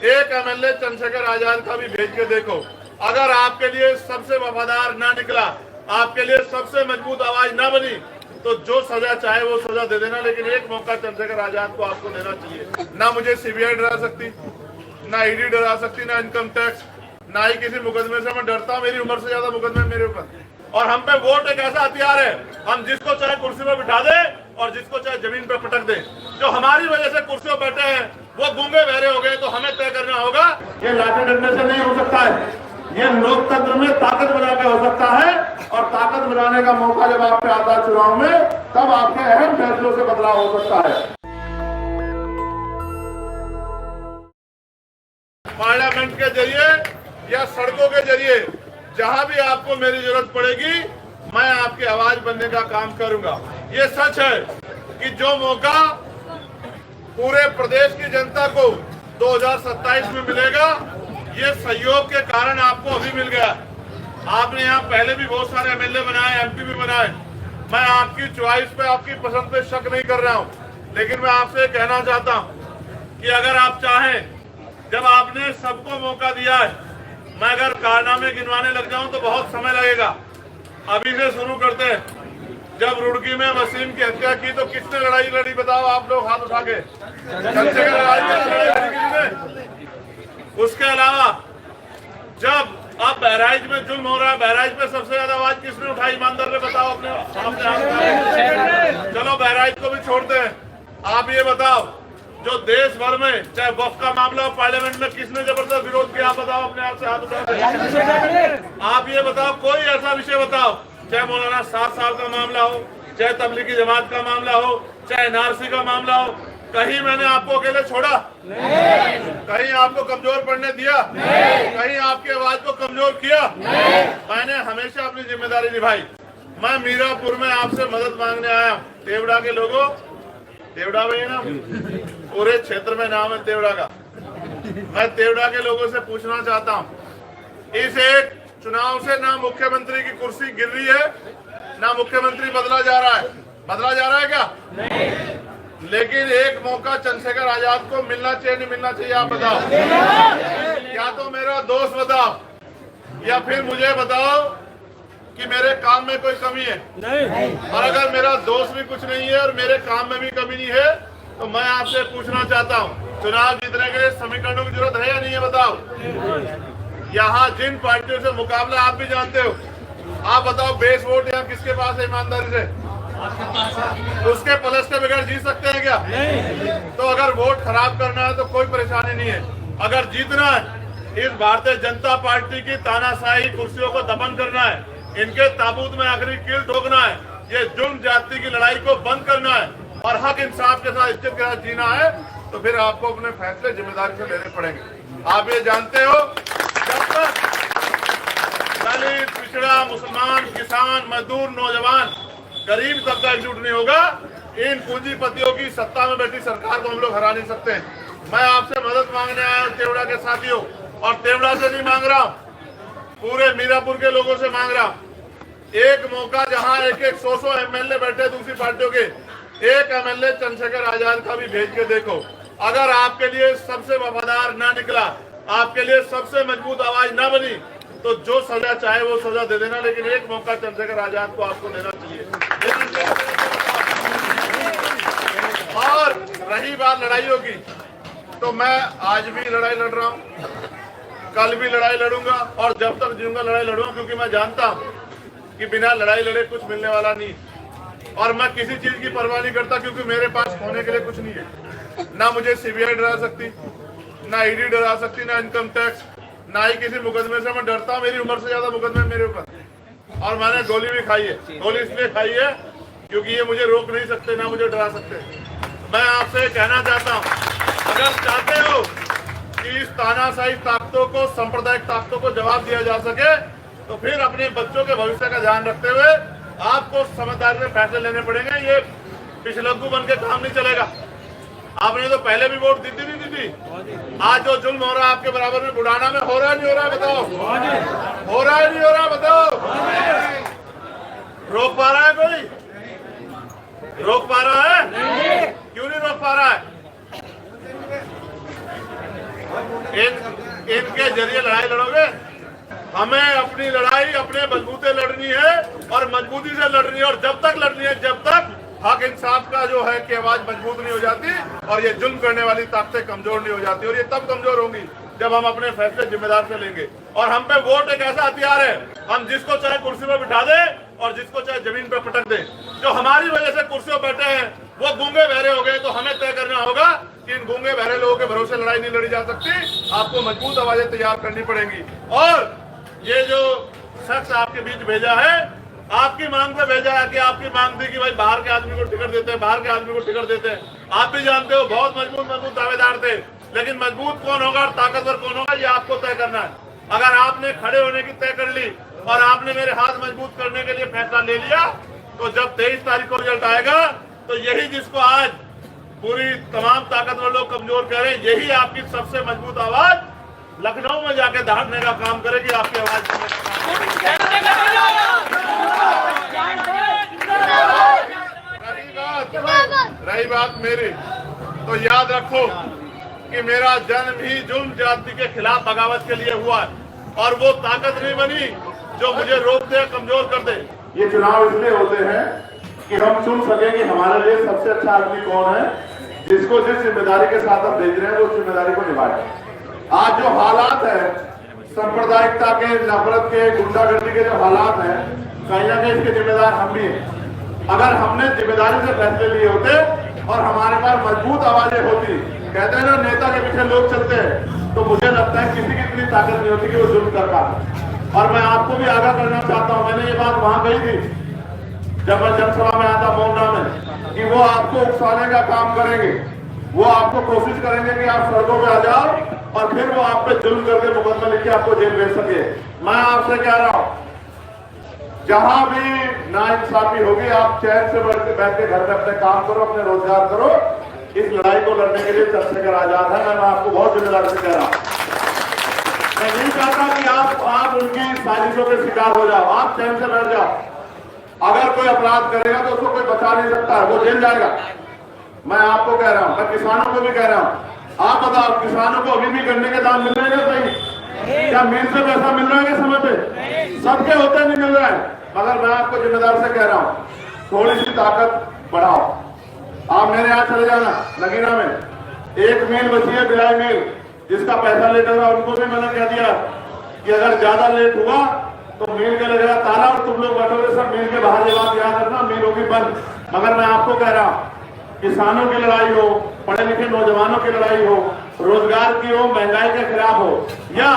एक एमएलए चंद्रशेखर आजाद का भी भेज के देखो। अगर आपके लिए सबसे वफादार ना निकला, आपके लिए सबसे मजबूत आवाज ना बनी, तो जो सजा चाहे वो सजा दे देना, लेकिन एक मौका चंद्रशेखर आजाद को आपको देना चाहिए। ना मुझे सीबीआई डरा सकती, ना ईडी डरा सकती, ना इनकम टैक्स, ना ही किसी मुकदमे से मैं डरता हूँ। मेरी उम्र से ज्यादा मुकदमे मेरे ऊपर। और हम पे वोट एक ऐसा हथियार है, हम जिसको चाहे कुर्सी पर बिठा दे और जिसको चाहे जमीन पर पटक दे। जो हमारी वजह से कुर्सी पर बैठे हैं वो गूंगे बहरे हो गए, तो हमें तय करना होगा। ये लाठी डंडे से नहीं हो सकता है, ये लोकतंत्र में ताकत बना के हो सकता है। और ताकत बनाने का मौका जब आप पे आता है चुनाव में, तब आपके अहम फैसलों से बदलाव हो सकता है। पार्लियामेंट के जरिए या सड़कों के जरिए जहां भी आपको मेरी जरूरत पड़ेगी, मैं आपकी आवाज बनने का काम करूंगा। ये सच है कि जो मौका पूरे प्रदेश की जनता को 2027 में मिलेगा, ये सहयोग के कारण आपको अभी मिल गया। आपने यहाँ पहले भी बहुत सारे एमएलए बनाए, एमपी भी बनाए। मैं आपकी चॉइस पे, आपकी पसंद पे शक नहीं कर रहा हूँ, लेकिन मैं आपसे कहना चाहता हूँ कि अगर आप चाहें, जब आपने सबको मौका दिया है, मैं अगर कारनामे गिनवाने लग जाऊं तो बहुत समय लगेगा। अभी से शुरू करते हैं। जब रुड़की में वसीम की हत्या की तो किसने लड़ाई लड़ी, बताओ आप लोग हाथ उठा के। चंद्रशेखर लड़ी। उसके अलावा जब अब बहराइच में जुल्म हो रहा है, बहराइच में सबसे ज्यादा आवाज किसने उठाई, ईमानदार ने बताओ अपने हाथ। चलो बहराइच को भी छोड़ते हैं। आप ये बताओ, जो देश भर में चाहे वक्फ का मामला हो, पार्लियामेंट में किसने जबरदस्त विरोध किया, आप बताओ अपने आप से हाथ उठाओ। आप ये बताओ, कोई ऐसा विषय बताओ, चाहे मौलाना 7 साल का मामला हो, चाहे तबलीगी जमात का मामला हो, चाहे एनआरसी का मामला हो, कहीं मैंने आपको अकेले छोड़ा? नहीं। कहीं आपको कमजोर पड़ने दिया? नहीं। कहीं आपकी आवाज को कमजोर किया? नहीं। मैंने हमेशा अपनी जिम्मेदारी निभाई। मैं मीरापुर में आपसे मदद मांगने आया। तेवड़ा के लोगों, तेवड़ा में ना पूरे क्षेत्र में नाम है तेवड़ा का। मैं तेवड़ा के लोगों से पूछना चाहता हूँ, इस एक चुनाव से ना मुख्यमंत्री की कुर्सी गिर रही है, ना मुख्यमंत्री बदला जा रहा है। बदला जा रहा है क्या? नहीं। लेकिन एक मौका चंद्रशेखर आजाद को मिलना चाहिए, नहीं मिलना चाहिए, आप बताओ। या तो मेरा दोस्त बताओ, या फिर मुझे बताओ कि मेरे काम में कोई कमी है। नहीं। और अगर मेरा दोस्त भी कुछ नहीं है और मेरे काम में भी कमी नहीं है, तो मैं आपसे पूछना चाहता हूँ, चुनाव जीतने के लिए समीकरणों की जरूरत है या नहीं है, बताओ। यहाँ जिन पार्टियों से मुकाबला आप भी जानते हो, आप बताओ बेस वोट यहाँ किसके पास है ईमानदारी से? उसके प्लस के बगैर जीत सकते हैं क्या? नहीं। तो अगर वोट खराब करना है तो कोई परेशानी नहीं है। अगर जीतना है, इस भारतीय जनता पार्टी की तानाशाही कुर्सियों को दफन करना है, इनके ताबूत में आखिरी कील ठोकना है, ये जुल्म जाति की लड़ाई को बंद करना है और हक इंसाफ के साथ, इज्जत के साथ जीना है, तो फिर आपको अपने फैसले जिम्मेदारी से लेने पड़ेंगे। आप ये जानते हो, जब तक दलित, पिछड़ा, मुसलमान, किसान, मजदूर, नौजवान, गरीब तबका एकजुट नहीं होगा, इन पूंजीपतियों की सत्ता में बैठी सरकार को हम लोग हरा नहीं सकते हैं। मैं आपसे मदद मांगने आया हूँ तेवड़ा के साथियों, और तेवड़ा से नहीं मांग रहा हूँ, पूरे मीरापुर के लोगों से मांग रहा हूँ। एक मौका जहाँ एक 100 एमएलए बैठे दूसरी पार्टियों के, एक एमएलए चंद्रशेखर आजाद का भी भेज के देखो। अगर आपके लिए सबसे वफादार ना निकला, आपके लिए सबसे मजबूत आवाज ना बनी, तो जो सजा चाहे वो सजा दे देना, लेकिन एक मौका चंद्रशेखर आजाद को आपको देना चाहिए। और रही बात लड़ाइयों की, तो मैं आज भी लड़ाई लड़ रहा हूँ, कल भी लड़ाई लड़ूंगा, और जब तक जीऊंगा लड़ाई लड़ूंगा, क्योंकि मैं जानता हूँ कि बिना लड़ाई लड़े कुछ मिलने वाला नहीं। और मैं किसी चीज की परवाह नहीं करता, क्योंकि मेरे पास होने के लिए कुछ नहीं है। ना मुझे सीबीआई डरा सकती, ना ईडी डरा सकती, ना इनकम टैक्स, ना ही किसी मुकदमे से मैं डरता हूँ। मेरी उम्र से ज्यादा मुकदमे मेरे ऊपर। और मैंने गोली भी खाई है। गोली इसलिए खाई है क्योंकि ये मुझे रोक नहीं सकते, ना मुझे डरा सकते। मैं आपसे कहना चाहता हूँ, अगर चाहते हो कि इस तानाशाही ताकतों को, सांप्रदायिक ताकतों को जवाब दिया जा सके, तो फिर अपने बच्चों के भविष्य का ध्यान रखते हुए आपको समझदारी से फैसले लेने पड़ेंगे। ये पिछलग्गू बन के काम नहीं चलेगा। आपने तो पहले भी वोट दी थी। आज जो जुल्म हो रहा है आपके बराबर में बुढ़ाना में, हो रहा है नहीं हो रहा है, बताओ। हो रहा है नहीं हो रहा है, बताओ। रोक पा रहा है कोई? रोक पा रहा है? क्यों नहीं रोक पा रहा है? इनके जरिए लड़ाई लड़ोगे? हमें अपनी लड़ाई अपने बलबूते लड़नी है और मजबूती से लड़नी है, और जब तक लड़नी है जब तक हक इंसाफ का जो है कि आवाज मजबूत नहीं हो जाती और ये जुल्म करने वाली ताकतें कमजोर नहीं हो जाती। और ये तब कमजोर होंगी जब हम अपने फैसले जिम्मेदार से लेंगे। और हम पे वोट एक ऐसा हथियार है, हम जिसको चाहे कुर्सी पर बिठा दे और जिसको चाहे जमीन पर पटक दे। जो हमारी वजह से कुर्सी पर बैठे हैं वो गूंगे बहरे हो गए, तो हमें तय करना होगा कि इन गूंगे बहरे लोगों के भरोसे लड़ाई नहीं लड़ी जा सकती। आपको मजबूत आवाजें तैयार करनी पड़ेंगी। और ये जो शख्स आपके बीच भेजा है, आपकी मांग पे भेजा है कि आपकी मांग थी कि भाई बाहर के आदमी को टिकट देते हैं, बाहर के आदमी को टिकट देते हैं। आप भी जानते हो बहुत मजबूत दावेदार थे, लेकिन मजबूत कौन होगा और ताकतवर कौन होगा ये आपको तय करना है। अगर आपने खड़े होने की तय कर ली और आपने मेरे हाथ मजबूत करने के लिए फैसला ले लिया, तो जब 23 तारीख को रिजल्ट आएगा तो यही जिसको आज पूरी तमाम ताकतवर लोग कमजोर कह रहे हैं, यही आपकी सबसे मजबूत आवाज लखनऊ में जाके दहाड़ने का काम करेगी। आपकी आवाज रही बात मेरी, तो याद रखो कि मेरा जन्म ही जुल्म जाति के खिलाफ बगावत के लिए हुआ है, और वो ताकत नहीं बनी जो मुझे रोक दे, कमजोर कर दे। ये चुनाव इसलिए होते हैं कि हम चुन सके कि हमारे लिए सबसे अच्छा आदमी कौन है, जिसको जिस जिम्मेदारी के साथ हम भेज रहे हैं वो उस जिम्मेदारी को निभाए। आज जो हालात है सांप्रदायिकता के, नफरत के, गुंडागर्दी के जो हालात हैं, कहीं ना कहीं इसके जिम्मेदार हम भी हैं। अगर हमने जिम्मेदारी से फैसले लिए होते और हमारे पास मजबूत आवाजें होती, कहते हैं ना नेता के पीछे लोग चलते हैं, तो मुझे लगता है किसी की इतनी ताकत नहीं होती कि वो जुल्म कर पाए। और मैं आपको भी आगाह करना चाहता हूं, मैंने ये बात वहां कही थी जब मैं जनसभा में आया था मोहना में, कि वो आपको उकसाने का काम करेंगे, वो आपको कोशिश करेंगे कि आप सड़कों पे आ जाओ और फिर वो आप पे जुल्म करके मुकदमा लिख के आपको जेल भेज सके। मैं आपसे कह रहा हूं, जहां भी नाइंसाफी होगी आप चैन से बैठ के घर में अपने काम करो, अपने रोजगार करो। इस लड़ाई को लड़ने के लिए चंद्रशेखर आजाद है। मैं आपको बहुत जिम्मेदारी से कह रहा हूं, मैं नहीं चाहता कि आप उनकी साजिशों के शिकार हो जाओ। आप चैन से बैठ जाओ। अगर कोई अपराध करेगा तो उसको कोई बचा नहीं सकता है, वो जेल जाएगा। मैं आपको कह रहा हूं, मैं किसानों को भी कह रहा हूं, आप बताओ किसानों को अभी भी गन्ने के दाम मिल रहे हैं सही? क्या मिल से पैसा मिल रहा है समय पे? सबके होते नहीं मिल रहा है। मगर मैं आपको जिम्मेदार से कह रहा हूं, थोड़ी सी ताकत बढ़ाओ। आप मेरे यहाँ चले जाना, नगीना में एक मील बची है, बिलाई मील, जिसका पैसा लेट होगा उनको भी मैंने कह दिया कि अगर ज्यादा लेट हुआ तो मील के लगेगा ताला और तुम लोग बैठोगे सब मील के बाहर। ये बात याद रखना, मील होगी बंद। मगर मैं आपको कह रहा हूं, किसानों की लड़ाई हो, पढ़े लिखे नौजवानों की लड़ाई हो, रोजगार की हो, महंगाई के खिलाफ हो, या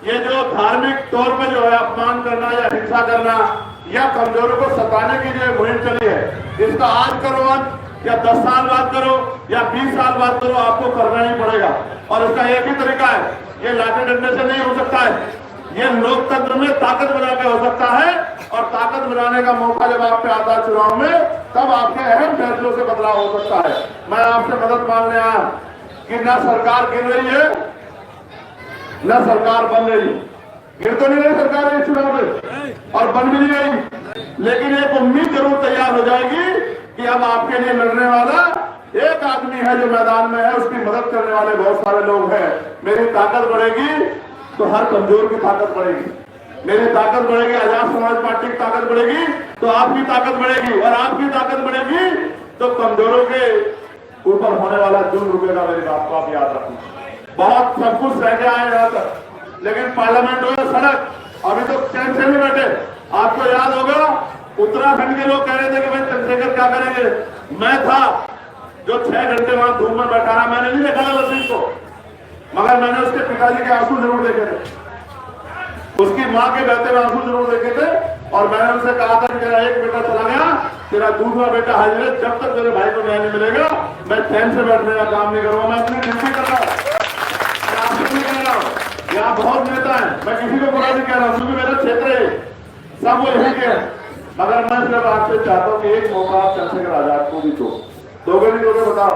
ये जो धार्मिक तौर पर जो है अपमान करना या हिंसा करना या कमजोरों को सताने की जो मुहिम चली है, इसका आज करो अंत या 10 साल बाद करो या 20 साल बाद करो, आपको करना ही पड़ेगा। और इसका एक ही तरीका है, ये लाठी डंडे से नहीं हो सकता है, ये लोकतंत्र में ताकत बना के हो सकता है। और ताकत बनाने का मौका जब आप पे आता है चुनाव में, तब आपके अहम फैसलों से बदलाव हो सकता है। मैं आपसे मदद मांगने आया कि न सरकार गिर रही है न सरकार बन रही। गिर तो नहीं रही सरकार इस चुनाव में और बन भी नहीं रही, लेकिन एक उम्मीद जरूर तैयार हो जाएगी कि अब आपके लिए लड़ने वाला एक आदमी है जो मैदान में है, उसकी मदद करने वाले बहुत सारे लोग हैं। मेरी ताकत बढ़ेगी तो हर कमजोर की ताकत बढ़ेगी, मेरी ताकत बढ़ेगी, आजाद समाज पार्टी की ताकत बढ़ेगी तो आपकी ताकत बढ़ेगी, और आपकी ताकत बढ़ेगी तो कमजोरों के ऊपर होने वाला जुल्म रुकेगा। मेरी बात को आप याद रखना। बहुत सब कुछ रह गया है यहाँ तक, लेकिन पार्लियामेंट हो सड़क, अभी तो चैन से नहीं बैठे। आपको याद होगा उत्तराखंड के लोग कह रहे थे कि भाई चंद्रशेखर क्या करेंगे। मैं था जो 6 घंटे वहां धूप में बैठा रहा, मैंने नहीं देखा था लसीम को, मगर मैंने उसके पिताजी के आंसू जरूर देखे थे, उसकी माँ के बहते हुए आंसू जरूर देखे थे। और मैंने उनसे कहा था कि तेरा एक बेटा चला गया, तेरा दूसरा बेटा हाजिर है, जब तक मेरे भाई को न्याय नहीं मिलेगा मैं चैन से बैठने का काम नहीं करूंगा। मैं अपनी ड्यूटी कर रहा हूँ, मैं आपसे नहीं कह रहा हूँ, यहाँ बहुत नेता है, मैं किसी को बुरा नहीं कह रहा हूँ, क्योंकि मेरा क्षेत्र है, सब वो यही के। मगर मैं सिर्फ आपसे चाहता हूँ कि एक मौका आप चंद्रशेखर आजाद को भी दो। दोगे नहीं दोगे बताओ,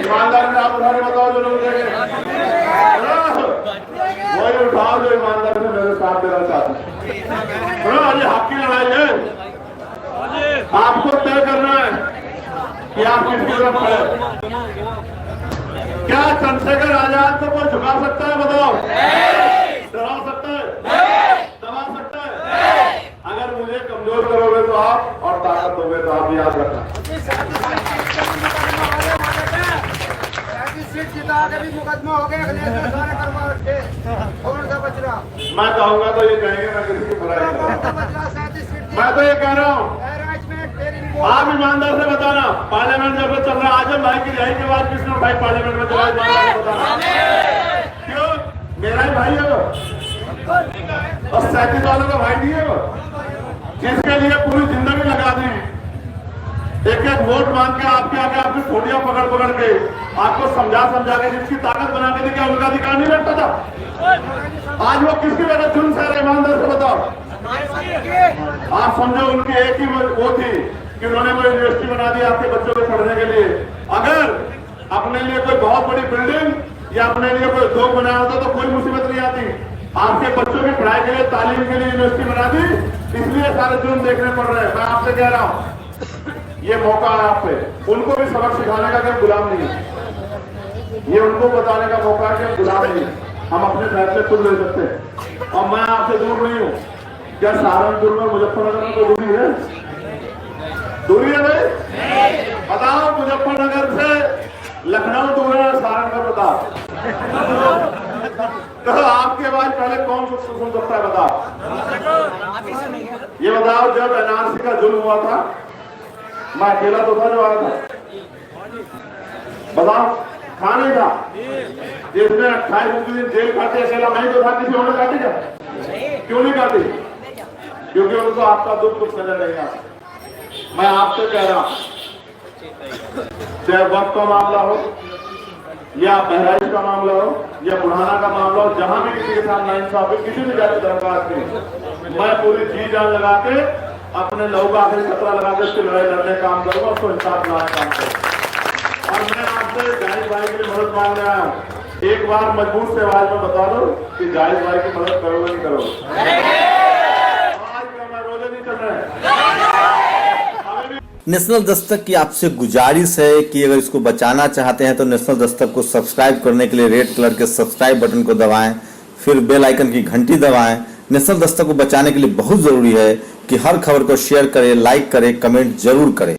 ईमानदार में आप उठा के बताओ जो लोग देंगे, वही उठाओ जो ईमानदार से मेरे साथ देना चाहते हैं। ये हक की लड़ाई है, आपको तय करना है कि आप किसकी तरफ खड़े। क्या चंद्रशेखर आजाद को कोई झुका सकता है? बताओ, डरा सकता है, दबा सकता है? अगर मुझे कमजोर करोगे तो आप, और ताकत दोगे तो आप, याद रखना। मुकदमा हो गया, मैं कहूंगा तो ये कहेंगे मैं किसी की बुराई कर रहा हूं। मैं तो ये कह रहा हूँ, आप ईमानदार से बताना, पार्लियामेंट जब चल रहा है, आजम भाई की रिहाई के बाद किसने उठाई पार्लियामेंट में? चला, ईमानदार से बताना। क्यों? मेरा ही भाई है वो, और 37 वालों का भाई नहीं है वो, जिसके लिए पूरी जिंदगी लगा दी, एक एक वोट मांग के आपके आगे आपकी ठोडियां पकड़ पकड़ के आपको समझा के जिसकी ताकत बना के दी, क्या उनका अधिकार नहीं रखता था? आज वो किसकी वजह चुन से रहे? ईमानदार से बताओ। आप समझो उनकी एक ही वो थी कि उन्होंने वो यूनिवर्सिटी बना दी आपके बच्चों के पढ़ने के लिए। अगर अपने लिए कोई बहुत बड़ी बिल्डिंग या अपने लिए कोई उद्योग बनाया होता तो कोई मुसीबत नहीं आती। आपके बच्चों की पढ़ाई के लिए, तालीम के लिए यूनिवर्सिटी बना दी, इसलिए सारे जुर्म देखने पड़ रहे हैं। मैं आपसे कह रहा हूँ, ये मौका है आप पे, उनको भी सबक सिखाने का, कि गुलाम नहीं है। ये उनको बताने का मौका है कि गुलाम नहीं, हम अपने फैसले खुद ले सकते हैं। और मैं आपसे दूर नहीं हूँ। क्या सहारनपुर में, मुजफ्फरनगर में कोई दूरी है? दूरी है भाई? बताओ, मुजफ्फरनगर से लखनऊ दूर है, सहारनपुर बताओ। तो आपके बाद पहले कौन सुन सकता है? बताओ, ये बताओ, जब एनआरसी का जुल्म हुआ था, मैं अकेला तो था जो आया था? बताओ, था नहीं था? जिसने 28 दिन जेल काटे अकेला मैं ही तो था, किसी और ने काटी क्या? क्यों नहीं काटी? क्योंकि उनको आपका दुख कुछ नजर नहीं आता। मैं आपसे कह रहा हूं, चाहे वक्त का मामला हो या बहराइच का मामला हो या बुढ़ाना का मामला हो, जहां भी किसी के साथ नाइंसाफी किसी भी जाति दरखास्त की, मैं पूरी जी जान लगा के अपने लहू का आखिरी खतरा लगा के उसकी लड़ाई लड़ने काम करूंगा, उसको इंसाफ दिलाने काम करूंगा। और मैं आपसे जाहिद भाई के लिए मदद मांग रहा हूं, एक बार मजबूत से आवाज में बता दो कि जाहिद भाई की मदद करोगे नहीं करोगे? नेशनल दस्तक की आपसे गुजारिश है कि अगर इसको बचाना चाहते हैं तो नेशनल दस्तक को सब्सक्राइब करने के लिए रेड कलर के सब्सक्राइब बटन को दबाएं, फिर बेल आइकन की घंटी दबाएं। नेशनल दस्तक को बचाने के लिए बहुत जरूरी है कि हर खबर को शेयर करें, लाइक करें, कमेंट जरूर करें।